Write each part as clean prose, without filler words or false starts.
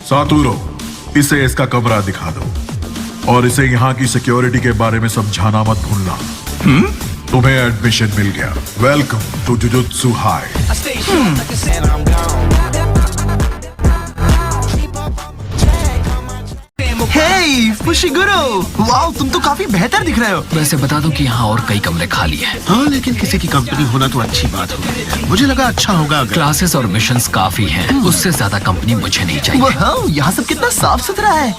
सातुरो, इसे इसका कमरा दिखा दो और इसे यहाँ की सिक्योरिटी के बारे में समझाना मत भूलना। तुम्हें एडमिशन मिल गया। Welcome to jujutsu high. Hey Fushiguro, wow, तुम तो काफी बेहतर दिख रहे हो। वैसे बता दूं कि यहाँ और कई कमरे खाली हैं। हाँ, लेकिन किसी की कंपनी होना तो अच्छी बात होगी। मुझे लगा अच्छा होगा अगर क्लासेस और मिशंस काफी हैं। उससे ज्यादा कंपनी मुझे नहीं चाहिए। वाओ, यहाँ सब कितना साफ सुथरा है।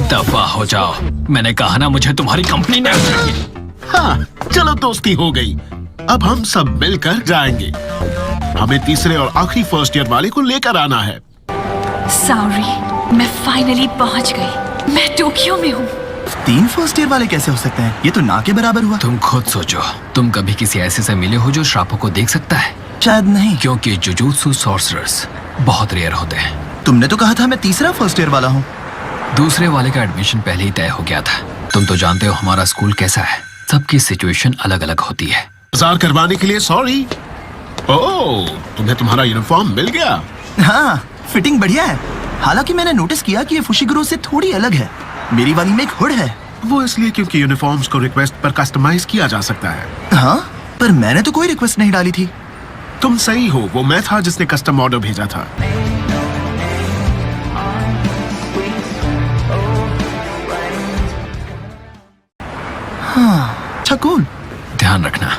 दफा हो जाओ, मैंने कहा ना मुझे तुम्हारी कंपनी नहीं चाहिए। हाँ, चलो दोस्ती हो गई। अब हम सब मिलकर जाएंगे। हमें तीसरे और आखिरी फर्स्ट ईयर वाले को लेकर आना है। सॉरी, मैं फाइनली पहुंच गई। मैं टोक्यो में हूँ। 3 फर्स्ट ईयर वाले कैसे हो सकते हैं? ये तो ना के बराबर हुआ। तुम खुद सोचो, तुम कभी किसी ऐसे से मिले हो जो श्रापों को देख सकता है? शायद नहीं। क्योंकि जुजुत्सु सॉर्सरर्स बहुत रेयर होते हैं। तुमने तो कहा था मैं तीसरा फर्स्ट ईयर वाला हूँ। दूसरे वाले का एडमिशन पहले ही तय हो गया था। तुम तो जानते हो हमारा स्कूल कैसा है, सबकी सिचुएशन अलग अलग होती है। इंतजार करवाने के लिए सॉरी। ओह, तुम्हें तुम्हारा यूनिफॉर्म मिल गया। हाँ, फिटिंग बढ़िया है। हालांकि मैंने नोटिस किया कि ये फुशिगुरो से थोड़ी अलग है। मेरी वाली में एक हुड है। वो इसलिए क्योंकि यूनिफॉर्म्स को रिक्वेस्ट पर कस्टमाइज किया जा सकता है। हाँ, पर मैंने तो कोई रिक्वेस्ट नहीं डाली थी। तुम सही हो, वो मैं था जिसने कस्टम ऑर्डर भेजा था। हाँ, अच्छा कूल। ध्यान रखना,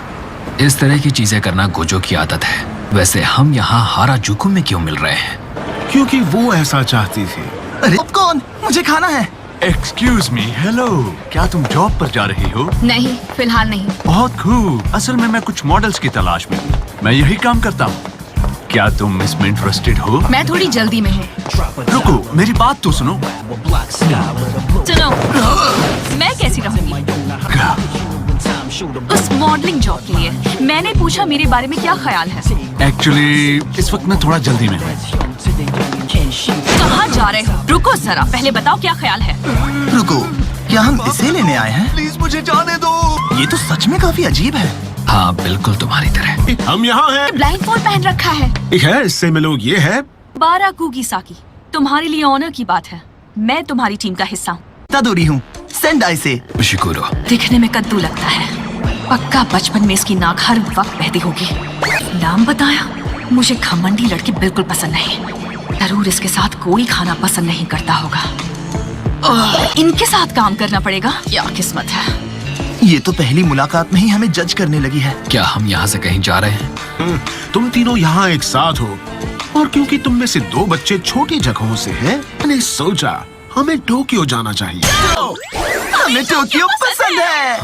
इस तरह की चीजें करना गोजो की आदत है। वैसे हम यहाँ हाराजुकु में क्यों मिल रहे हैं? क्योंकि वो ऐसा चाहती थी। अरे कौन? मुझे खाना है। एक्सक्यूज मी, हेलो, क्या तुम जॉब पर जा रही हो? नहीं, फिलहाल नहीं। बहुत खूब। असल में मैं कुछ मॉडल्स की तलाश में हूँ। मैं यही काम करता हूँ। क्या तुम इसमें इंटरेस्टेड हो? मैं थोड़ी जल्दी में हूँ। रुको, मेरी बात तो सुनो। सुनो, मैं कैसी रहूंगी उस मॉडलिंग जॉब के लिए? मैंने पूछा मेरे बारे में क्या ख्याल है। एक्चुअली इस वक्त मैं थोड़ा जल्दी में हूँ। कहाँ जा रहे हो? रुको जरा, पहले बताओ क्या ख्याल है। रुको, क्या हम इसे लेने आए हैं? प्लीज मुझे जाने दो। ये तो सच में काफी अजीब है। हाँ, बिल्कुल तुम्हारी तरह। हम यहाँ हैं। ब्लाइंडफोल्ड पहन रखा है। ठीक है, इससे मिलो। ये है बाराकुगी साकी। तुम्हारे लिए ऑनर की बात है। मैं तुम्हारी टीम का हिस्सा हूँ। तदोरी हूँ, सेंडाई से। फुशिगुरो, दिखने में कद्दू लगता है। पक्का बचपन में इसकी नाक हर वक्त बहती होगी। नाम बताया? मुझे घमंडी लड़की बिल्कुल पसंद नहीं। जरूर इसके साथ कोई खाना पसंद नहीं करता होगा। इनके साथ काम करना पड़ेगा। क्या किस्मत है। ये तो पहली मुलाकात में ही हमें जज करने लगी है। क्या हम यहाँ से कहीं जा रहे हैं? तुम तीनों यहाँ एक साथ हो, और क्योंकि तुम में से 2 बच्चे छोटी जगहों से हैं, मैंने सोचा हमें टोक्यो जाना चाहिए। हमें टोक्यो पसंद है।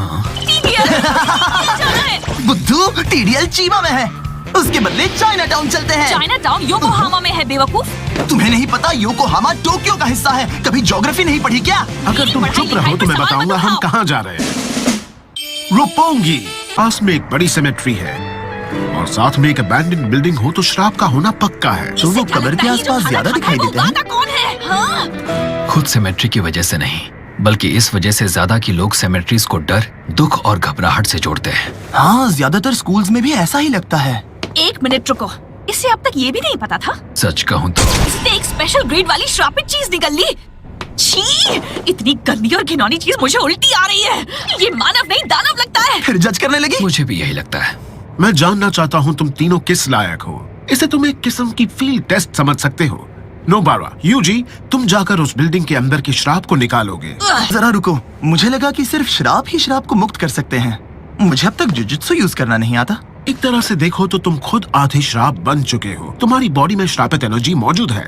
बुद्धू, टीडीएल चीमा में है। उसके बदले चाइना टाउन चलते हैं। चाइना टाउन योकोहामा में है बेवकूफ। तुम्हें नहीं पता योकोहामा टोक्यो का हिस्सा है? कभी ज्योग्राफी नहीं पढ़ी क्या? अगर तुम चुप रहो तो मैं बताऊंगा हम कहाँ जा रहे हैं। रुपोंगी पास में एक बड़ी सेमेट्री है, और साथ में एक अबैंडन बिल्डिंग हो तो श्राप का होना पक्का है। तो वो कब्र के आसपास ज्यादा दिखाई देते हैं। कौन है? हाँ? खुद सेमेट्री की वजह से नहीं, बल्कि इस वजह से ज्यादा कि लोग सेमेट्रीज को डर, दुख और घबराहट से जोड़ते हैं। हाँ, ज्यादातर स्कूल्स में भी ऐसा ही लगता है। 1 मिनट रुको, इसे अब तक ये भी नहीं पता था। सच कहूँ तो इसने एक स्पेशल ग्रेड वाली श्रापित चीज निकल ली। छी, इतनी गंदी और घिनौनी चीज, मुझे उल्टी आ रही है। ये मानव नहीं दानव लगता है। फिर जज करने लगी। मुझे भी यही लगता है। मैं जानना चाहता हूँ तुम तीनों किस लायक हो। इसे तुम एक किस्म की फील्ड टेस्ट समझ सकते हो। नोबारा, यूजी, तुम जाकर उस बिल्डिंग के अंदर की श्राप को निकालोगे। जरा रुको, मुझे लगा कि सिर्फ श्राप ही श्राप को मुक्त कर सकते हैं। मुझे अब तक जुजुत्सु यूज करना नहीं आता। एक तरह से देखो तो तुम खुद आधे श्राप बन चुके हो। तुम्हारी बॉडी में श्रापित एनर्जी मौजूद है,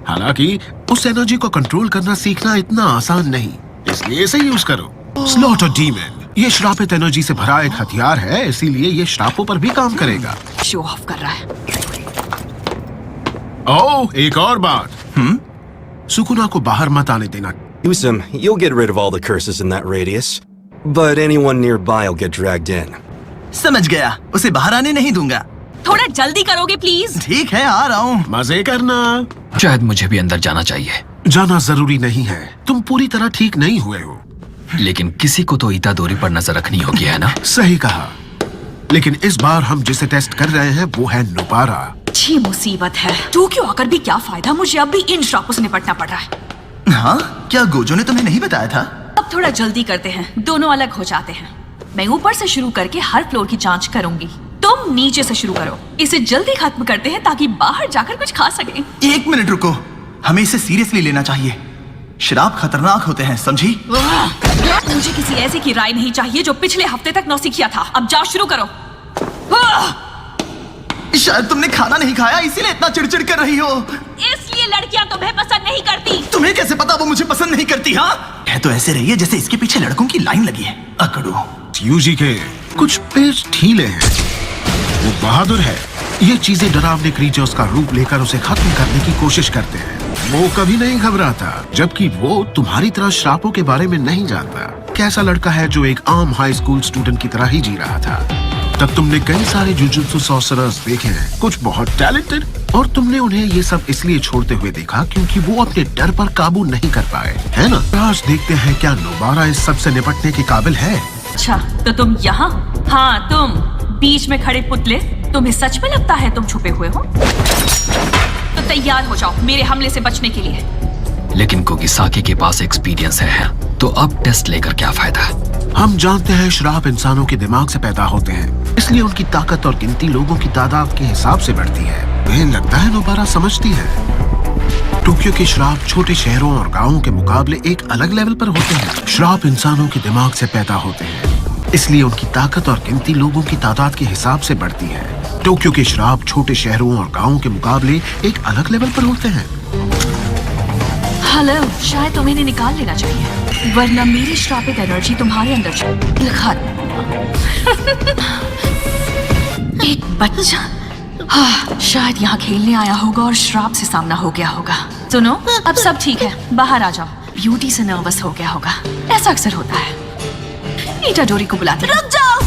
हालांकि उस एनर्जी को कंट्रोल करना सीखना इतना आसान नहीं, इसलिए इसे यूज करो। स्लॉटर डीमन, ये श्रापित एनर्जी से भरा एक हथियार है, इसीलिए ये श्रापों पर भी काम करेगा। शो ऑफ कर रहा है। ओह, एक और बात। सुकुना को बाहर मत आने देना। Usum, you'll get rid of all the curses in that radius, but anyone nearby will get dragged in. समझ गया, उसे बाहर आने नहीं दूंगा। थोड़ा जल्दी करोगे प्लीज? ठीक है, आ रहा हूँ। मजे करना। शायद मुझे भी अंदर जाना चाहिए। जाना जरूरी नहीं है, तुम पूरी तरह ठीक नहीं हुए हो। लेकिन किसी को तो ईतादोरी पर नजर रखनी होगी, है ना? सही कहा, लेकिन इस बार हम जिसे टेस्ट कर रहे हैं वो है नोबारा। अच्छी मुसीबत है। टोक्यो आकर भी क्या फायदा, मुझे अब भी इन श्रापों से निपटना पड़ रहा है। हाँ, क्या गोजो ने तुम्हें नहीं बताया था? अब थोड़ा जल्दी करते हैं, दोनों अलग हो जाते हैं। मैं ऊपर से शुरू करके हर फ्लोर की जांच करूंगी, तुम नीचे से शुरू करो। इसे जल्दी खत्म करते हैं ताकि बाहर जाकर कुछ खा सकें। 1 मिनट रुको, हमें इसे सीरियसली लेना चाहिए। शराब खतरनाक होते हैं, समझी? मुझे किसी ऐसे की राय नहीं चाहिए जो पिछले हफ्ते तक नौसिखिया था। अब जांच शुरू करो। शायद तुमने खाना नहीं खाया इसीलिए इतना चिड़चिड़ कर रही हो। इसलिए लड़कियां तुम्हें पसंद नहीं करती। तुम्हें कैसे पता वो मुझे पसंद नहीं करती? हाँ, कह तो ऐसे रही है जैसे इसके पीछे लड़कों की लाइन लगी है। अकड़ो। यूजी के कुछ पेज ढीले हैं। वो बहादुर है। ये चीजें डरावने क्रीचर्स का रूप लेकर उसे खत्म करने की कोशिश करते हैं। वो कभी नहीं घबराता, जबकि वो तुम्हारी तरह श्रापों के बारे में नहीं जानता। कैसा लड़का है जो एक आम हाई स्कूल स्टूडेंट की तरह ही जी रहा था। तब तुमने कई सारे जुजुत्सु सॉर्सरर्स देखे हैं, कुछ बहुत टैलेंटेड, और तुमने उन्हें ये सब इसलिए छोड़ते हुए देखा क्योंकि वो अपने डर पर काबू नहीं कर पाए, है ना? आज देखते हैं क्या नोबारा इस सब से निपटने के काबिल है। अच्छा, तो तुम यहाँ? हाँ, तुम बीच में खड़े पुतले, तुम्हें सच में लगता है तुम छुपे हुए हो? तो तैयार हो जाओ मेरे हमले से बचने के लिए। लेकिन कोकिसाकी के पास एक्सपीरियंस है, तो अब टेस्ट लेकर क्या फायदा? हम जानते हैं श्राप इंसानों के दिमाग से पैदा होते हैं, इसलिए उनकी ताकत और गिनती लोगों की तादाद के हिसाब से बढ़ती है। तुम्हें लगता है नोबारा समझती है? टोक्यो के श्राप छोटे शहरों और गांवों के मुकाबले एक अलग लेवल पर होते हैं। श्राप इंसानों के दिमाग से पैदा होते हैं, इसलिए उनकी ताकत और गिनती लोगों की तादाद के हिसाब से बढ़ती है। टोक्यो के श्राप छोटे शहरों और गांवों के मुकाबले एक अलग लेवल पर होते हैं। हेलो, शायद तुम्हें इन्हें निकाल लेना चाहिए, वरना मेरी श्रापित एनर्जी तुम्हारे अंदर एक बच्चा शायद यहाँ खेलने आया होगा और श्राप से सामना हो गया होगा। सुनो, अब सब ठीक है, बाहर आ जाओ। ब्यूटी से नर्वस हो गया होगा, ऐसा अक्सर होता है। इटाडोरी को बुलाती हूँ। रुक जाओ।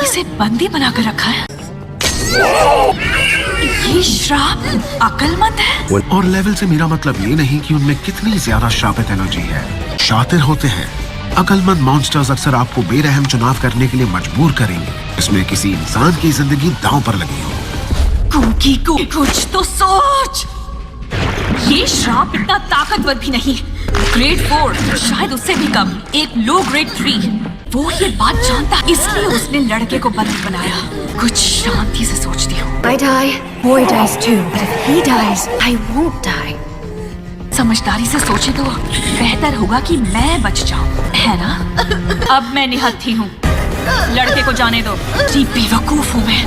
इसे बंदी बनाकर रखा है। ये श्राप अक्लमंद है। और लेवल से मेरा मतलब ये नहीं कि उनमें कितनी ज्यादा श्रापित एनर्जी है। शातिर होते हैं। अक्लमंद मॉन्स्टर्स अक्सर आपको बेरहम चुनाव करने के लिए मजबूर करेंगे, इसमें किसी इंसान की जिंदगी दांव पर लगी हो। कुकी को कुछ तो सोच। ये श्राप इतना ताकतवर भी नहीं। ग्रेड 4, शायद उससे भी कम। एक लो ग्रेड 3। वो ये बात जानता, इसलिए उसने लड़के को बंदी बनाया। कुछ शांति से सोचती हूँ। I die, boy dies too, but if he dies, I won't die. समझदारी से सोचे तो बेहतर होगा कि मैं बच जाऊं, है ना? अब मैं निहत्थी हूँ, लड़के को जाने दो। जी बेवकूफ हूँ मैं।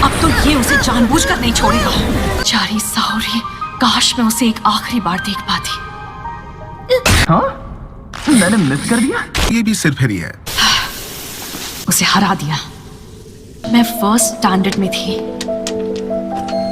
अब तो ये उसे जानबूझकर नहीं छोड़ेगा। चारी साउरी, काश मैं उसे एक आखिरी बार देख पाती। हाँ? मैंने मिस कर दिया? ये भी सिरफिरी है। उसे हरा दिया। मैं फर्स्ट स्टैंडर्ड में थी।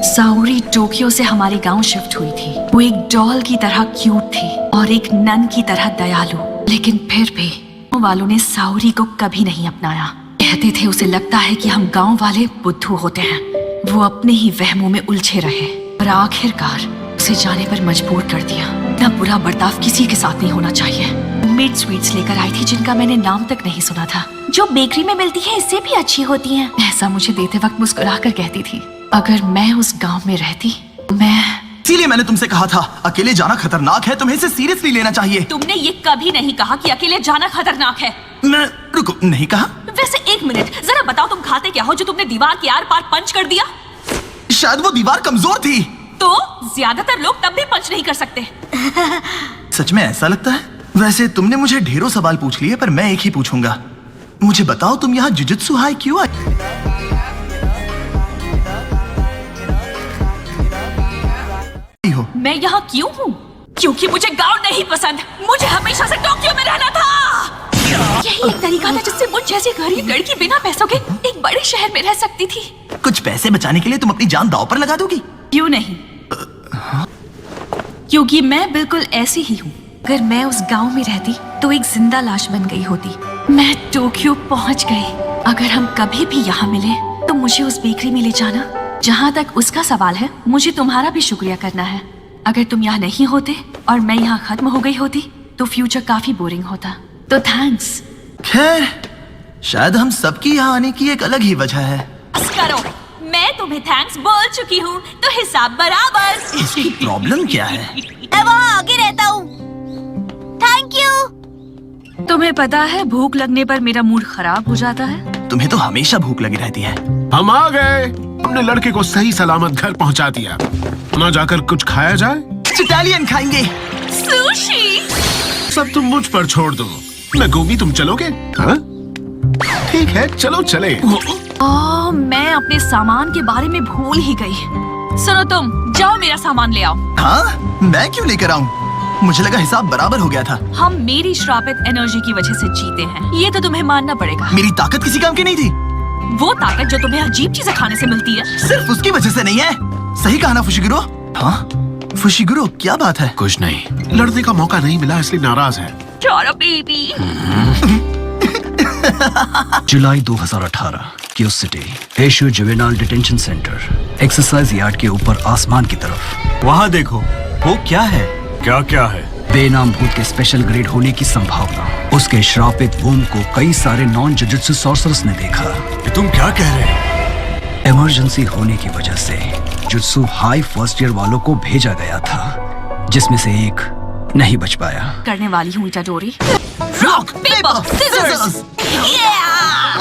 साउरी टोक्यो से हमारे गांव शिफ्ट हुई थी। वो एक डॉल की तरह क्यूट थी और एक नन की तरह दयालु, लेकिन फिर भी गांव वालों ने साउरी को कभी नहीं अपनाया। कहते थे उसे लगता है कि हम गांव वाले बुद्धू होते हैं। वो अपने ही वहमों में उलझे रहे और आखिरकार उसे जाने पर मजबूर कर दिया। इतना बुरा बर्ताव किसी के साथ नहीं होना चाहिए। मिड स्वीट्स लेकर आई थी जिनका मैंने नाम तक नहीं सुना था, जो बेकरी में मिलती है इससे भी अच्छी होती हैं। ऐसा मुझे देते वक्त मुस्कुराकर कहती थी। अगर मैं उस गांव में रहती, मैं इसीलिए मैंने तुमसे कहा था अकेले जाना खतरनाक है, तुम्हें इसे सीरियसली लेना चाहिए। तुमने ये कभी नहीं कहा कि अकेले जाना खतरनाक है। मैं रुको, नहीं कहा। वैसे एक मिनट, जरा बताओ तुम खाते क्या हो जो तुमने दीवार के आर पार पंच कर दिया? शायद वो दीवार कमजोर थी। तो ज्यादातर लोग तब भी पंच नहीं कर सकते। सच में ऐसा लगता है? वैसे तुमने मुझे ढेरों सवाल पूछ लिए, पर मैं एक ही पूछूंगा। मुझे बताओ तुम यहाँ जुजुत्सु हाई क्यों आई? हो? मैं यहाँ क्यों हूँ? क्योंकि मुझे गांव नहीं पसंद। मुझे हमेशा से टोक्यो में रहना था। यही एक तरीका था जिससे मुझ जैसी गरीब लड़की बिना पैसों के एक बड़े शहर में रह सकती थी। कुछ पैसे बचाने के लिए तुम अपनी जान दांव पर लगा दोगी? क्यों नहीं? क्योंकि मैं बिल्कुल ऐसी ही हूँ। अगर मैं उस गांव में रहती तो एक जिंदा लाश बन गई होती। मैं टोक्यो पहुंच गई। अगर हम कभी भी यहाँ मिले तो मुझे उस बेकरी में ले जाना। जहाँ तक उसका सवाल है, मुझे तुम्हारा भी शुक्रिया करना है। अगर तुम यहाँ नहीं होते और मैं यहाँ खत्म हो गई होती तो फ्यूचर काफी बोरिंग होता। तो थैंक्स। खैर, शायद हम सबकी यहाँ आने की एक अलग ही वजह है। बस करो, मैं मैं तुम्हें थैंक्स बोल चुकी हूँ, तो हिसाब बराबर। इसकी प्रॉब्लम क्या है? मैं वहाँ आगे रहता हूँ। Thank you. तुम्हें पता है भूख लगने पर मेरा मूड खराब हो जाता है। तुम्हें तो हमेशा भूख लगी रहती है। हम आ गए। हमने लड़के को सही सलामत घर पहुंचा दिया। ना जाकर कुछ खाया जाए? इटालियन खाएंगे। सुशी। सब तुम मुझ पर छोड़ दो। मैं घूमी, तुम चलोगे? हाँ? ठीक है, चलो चले। मैं अपने सामान के बारे में भूल ही गई। सुनो तुम, जाओ मेरा सामान ले आओ। हाँ? मैं क्यों लेकर आऊं? मुझे लगा हिसाब बराबर हो गया था। हम मेरी श्रापित एनर्जी की वजह से जीते हैं, ये तो तुम्हें मानना पड़ेगा। मेरी ताकत किसी काम की नहीं थी। वो ताकत जो तुम्हें अजीब चीजें खाने से मिलती है। सिर्फ उसकी वजह से नहीं है। सही कहा ना फुशिगुरो? हाँ? फुशिगुरो, क्या बात है? कुछ नहीं। लड़ने का मौका नहीं मिला इसलिए नाराज है। चलो बेबी। जुलाई 2018 क्यूस सिटी, एशियो juvenile detention center, exercise yard के ऊपर आसमान की तरफ। वहाँ देखो, वो क्या है? क्या क्या है? बेनाम भूत के स्पेशल ग्रेड होने की संभावना। उसके श्रापित वूम को कई सारे नॉन जुजुत्सु सॉर्सरर्स ने देखा। ये तुम क्या कह रहे हो? इमरजेंसी होने की वजह से जुत्सु हाई फर्स्ट ईयर वालों को भेजा गया था, जिसमें से एक नहीं बच पाया। करने वाली हूँ इटाडोरी। Rock paper scissors.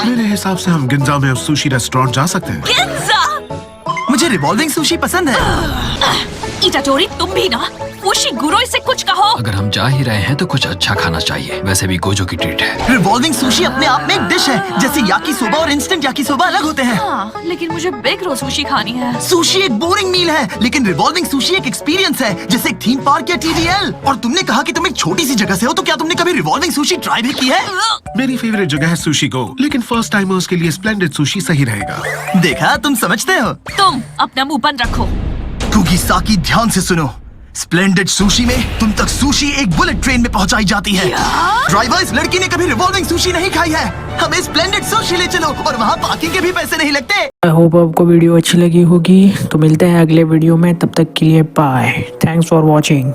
मेरे हिसाब से हम गिंजा में उस सुशी रेस्टोरेंट जा सकते हैं। गिंजा। मुझे रिवॉल्विंग सुशी पसंद है। इटाडोरी, तुम भी ना। फुशिगुरो, इससे कुछ कहो। अगर हम जा ही रहे हैं तो कुछ अच्छा खाना चाहिए। वैसे भी गोजो की ट्रीट है। रिवॉल्विंग सुशी अपने आप में एक डिश है। जैसे याकीसोबा और इंस्टेंट याकीसोबा अलग होते हैं। हाँ, लेकिन मुझे बिग रो सुशी खानी है। सुशी एक बोरिंग मील है, लेकिन रिवॉल्विंग सुशी एक एक्सपीरियंस है, जैसे एक थीम पार्क या TDL। और तुमने कहा कि तुम एक छोटी सी जगह से हो, तो क्या तुमने कभी रिवॉल्विंग सुशी ट्राई भी की है? मेरी फेवरेट जगह है सुशी गो, लेकिन फर्स्ट टाइमर्स के लिए स्प्लेंडेड सुशी सही रहेगा। देखा, तुम समझते हो। तुम अपना मुंह बंद रखो। कुगिसाकी, ध्यान से सुनो। स्प्लेंडेड सुशी में तुम तक सुशी एक बुलेट ट्रेन में पहुंचाई जाती है। ड्राइवर, इस लड़की ने कभी रिवॉल्विंग सुशी नहीं खाई है। हमें स्प्लेंडेड सुशी ले चलो, और वहाँ पार्किंग के भी पैसे नहीं लगते। आई होप आपको वीडियो अच्छी लगी होगी। तो मिलते हैं अगले वीडियो में, तब तक के लिए बाय। Thanks for watching.